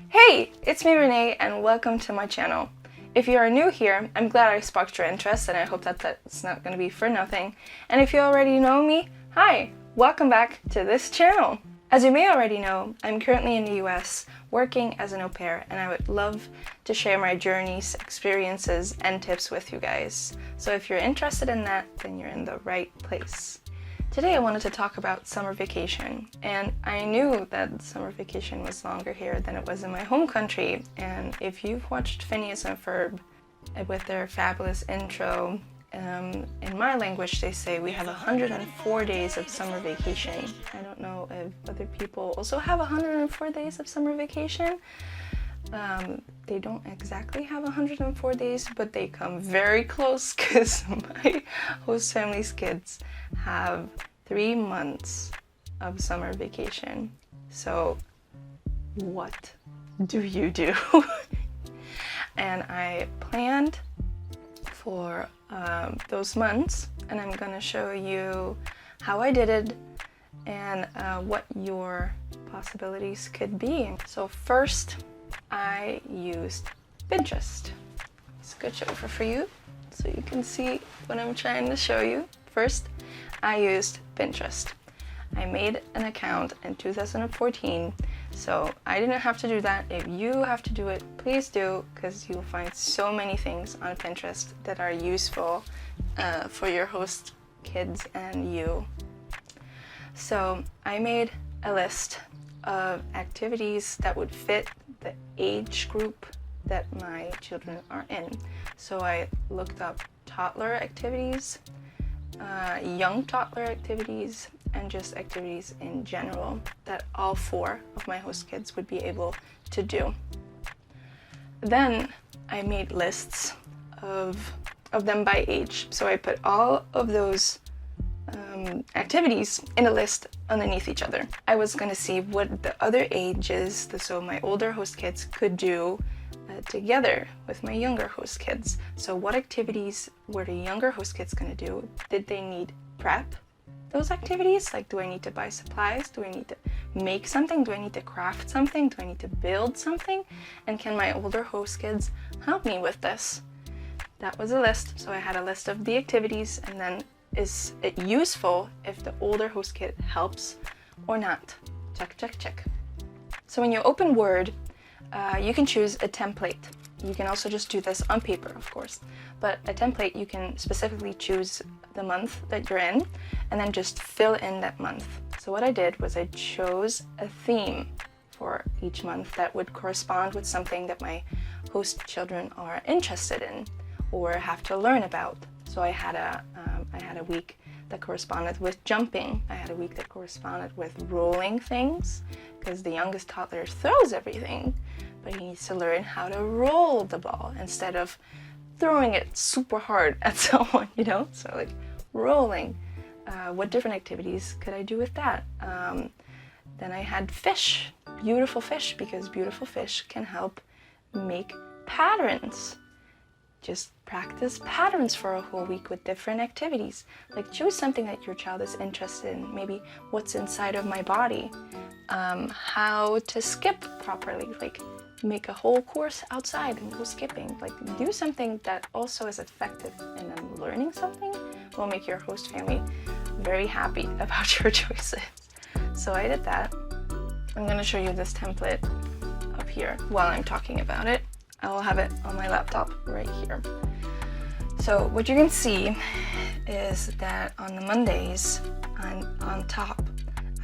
Hey, it's me Renee and welcome to my channel. If you are new here, I'm glad I sparked your interest and I hope that that's not going to be for nothing. And if you already know me, hi, welcome back to this channel. As you may already know, I'm currently in the US working as an au pair and I would love to share my journeys, experiences, and tips with you guys. So if you're interested in that, then you're in the right place. Today I wanted to talk about summer vacation, and I knew that summer vacation was longer here than it was in my home country, and if you've watched Phineas and Ferb with their fabulous intro, in my language they say we have 104 days of summer vacation. I don't know if other people also have 104 days of summer vacation. They don't exactly have 104 days, but they come very close because my host family's kids have 3 months of summer vacation. So what do you do? And I planned for those months, and I'm gonna show you how I did it and what your possibilities could be. So first, I used Pinterest. Scooch over for you so you can see what I'm trying to show you. First, I used Pinterest. I made an account in 2014, so I didn't have to do that. If you have to do it, please do, because you'll find so many things on Pinterest that are useful for your host kids and you. So I made a list of activities that would fit the age group that my children are in. So I looked up toddler activities, young toddler activities, and just activities in general that all 4 of my host kids would be able to do. Then I made lists of them by age. So I put all of those activities in a list underneath each other. I was going to see what the other ages, so my older host kids, could do together with my younger host kids. So what activities were the younger host kids going to do? Did they need prep those activities? Like, do I need to buy supplies? Do I need to make something? Do I need to craft something? Do I need to build something? And can my older host kids help me with this? That was a list. So I had a list of the activities, and then is it useful if the older host kid helps or not? Check, check, check. So when you open Word, you can choose a template. You can also just do this on paper, of course. But a template, you can specifically choose the month that you're in and then just fill in that month. So what I did was I chose a theme for each month that would correspond with something that my host children are interested in or have to learn about. So I had a week that corresponded with jumping. I had a week that corresponded with rolling things, because the youngest toddler throws everything, but he needs to learn how to roll the ball instead of throwing it super hard at someone, you know? So like rolling. What different activities could I do with that? Then I had fish, beautiful fish, because beautiful fish can help make patterns. Just practice patterns for a whole week with different activities. Like, choose something that your child is interested in. Maybe what's inside of my body, how to skip properly, like make a whole course outside and go skipping. Like, do something that also is effective, and then learning something will make your host family very happy about your choices. So I did that. I'm gonna show you this template up here while I'm talking about it. I will have it on my laptop right here. So what you can see is that on the Mondays, on top,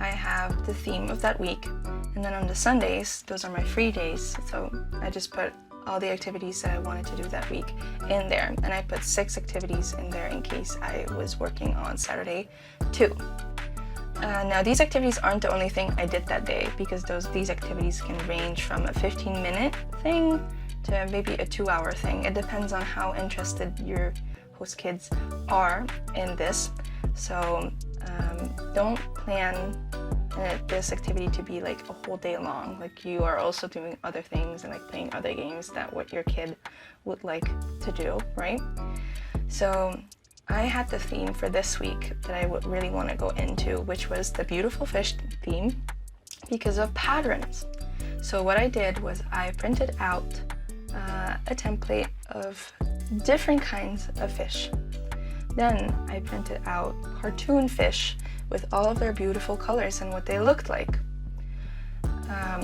I have the theme of that week. And then on the Sundays, those are my free days. So I just put all the activities that I wanted to do that week in there. And I put 6 activities in there in case I was working on Saturday too. Now these activities aren't the only thing I did that day, because these activities can range from a 15-minute thing to maybe a 2-hour thing. It depends on how interested your host kids are in this. So don't plan this activity to be like a whole day long. Like, you are also doing other things and like playing other games that what your kid would like to do, right? So I had the theme for this week that I would really want to go into, which was the beautiful fish theme because of patterns. So what I did was I printed out a template of different kinds of fish. Then I printed out cartoon fish with all of their beautiful colors and what they looked like.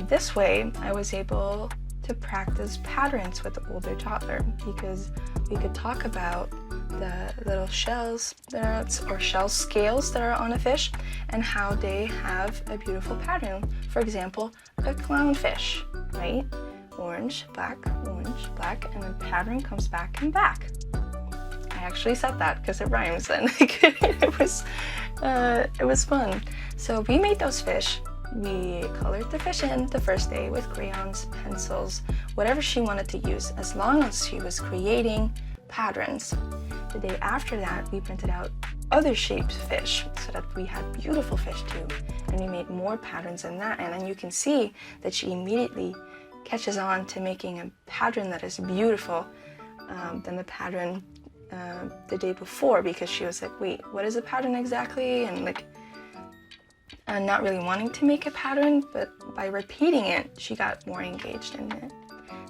This way I was able to practice patterns with the older toddler, because we could talk about the little shells or shell scales that are on a fish and how they have a beautiful pattern. For example, a clownfish, right? Orange, black, and the pattern comes back and back. I actually said that because it rhymes, and it was fun. So we made those fish. We colored the fish in the first day with crayons, pencils, whatever she wanted to use, as long as she was creating patterns. The day after that, we printed out other shaped fish so that we had beautiful fish too, and we made more patterns in that. And then you can see that she immediately catches on to making a pattern that is beautiful than the pattern the day before, because she was like, wait, what is a pattern exactly? And like, not really wanting to make a pattern, but by repeating it, she got more engaged in it.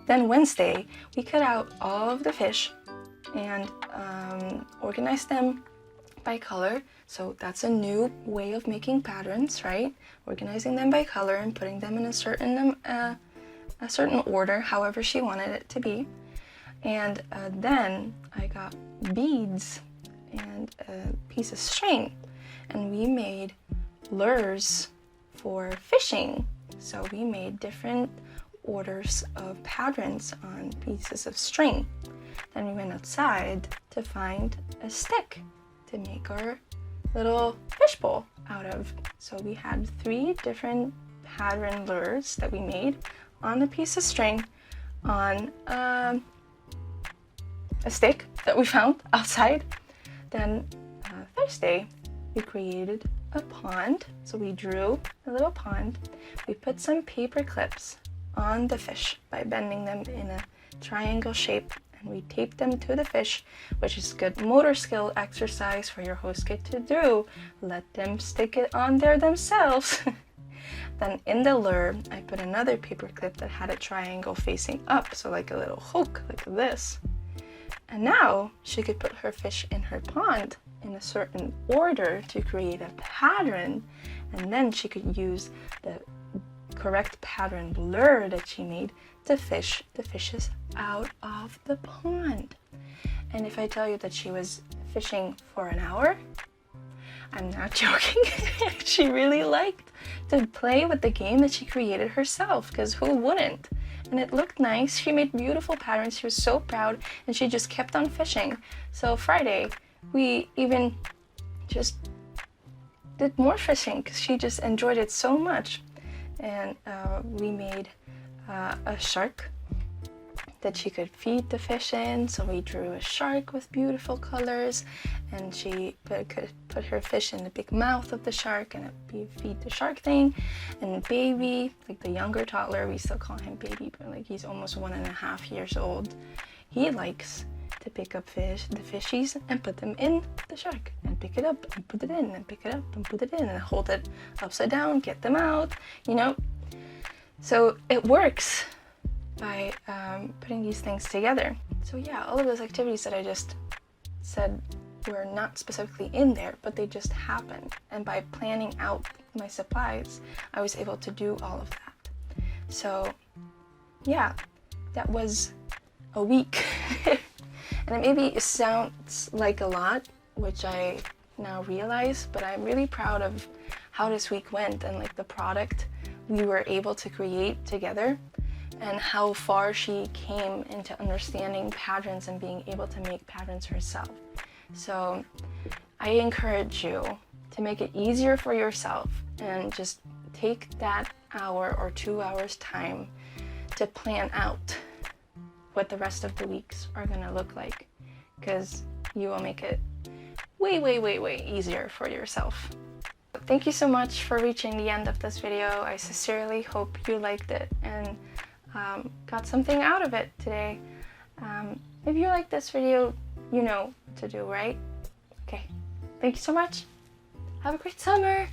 Then Wednesday, we cut out all of the fish and organized them by color. So that's a new way of making patterns, right? Organizing them by color and putting them in a certain order, however she wanted it to be. And then I got beads and a piece of string, and we made lures for fishing. So we made different orders of patterns on pieces of string. Then we went outside to find a stick to make our little fishbowl out of. So we had 3 different pattern lures that we made on a piece of string on a stick that we found outside. Then Thursday, we created a pond. So we drew a little pond. We put some paper clips on the fish by bending them in a triangle shape, and we taped them to the fish, which is good motor skill exercise for your host kid to do. Let them stick it on there themselves. Then in the lure, I put another paper clip that had a triangle facing up, so like a little hook, like this. And now she could put her fish in her pond in a certain order to create a pattern, and then she could use the correct pattern lure that she made to fish the fishes out of the pond. And if I tell you that she was fishing for an hour, I'm not joking. She really liked to play with the game that she created herself, because who wouldn't? And it looked nice. She made beautiful patterns. She was so proud, and she just kept on fishing. So Friday, we even just did more fishing because she just enjoyed it so much. And we made a shark that she could feed the fish in. So we drew a shark with beautiful colors, and she could put her fish in the big mouth of the shark and feed the shark thing. And baby, like the younger toddler, we still call him baby, but like he's almost 1.5 years old. He likes to pick up the fishies and put them in the shark, and pick it up and put it in, and pick it up and put it in, and hold it upside down, get them out, you know. So it works by putting these things together. So yeah, all of those activities that I just said were not specifically in there, but they just happened. And by planning out my supplies, I was able to do all of that. So yeah, that was a week. And maybe it sounds like a lot, which I now realize, but I'm really proud of how this week went, and like the product we were able to create together, and how far she came into understanding patterns and being able to make patterns herself. So I encourage you to make it easier for yourself, and just take that hour or 2 hours time to plan out what the rest of the weeks are gonna look like, because you will make it way easier for yourself. Thank you so much for reaching the end of this video. I sincerely hope you liked it and got something out of it today. If you like this video, you know what to do, right? Okay, thank you so much. Have a great summer.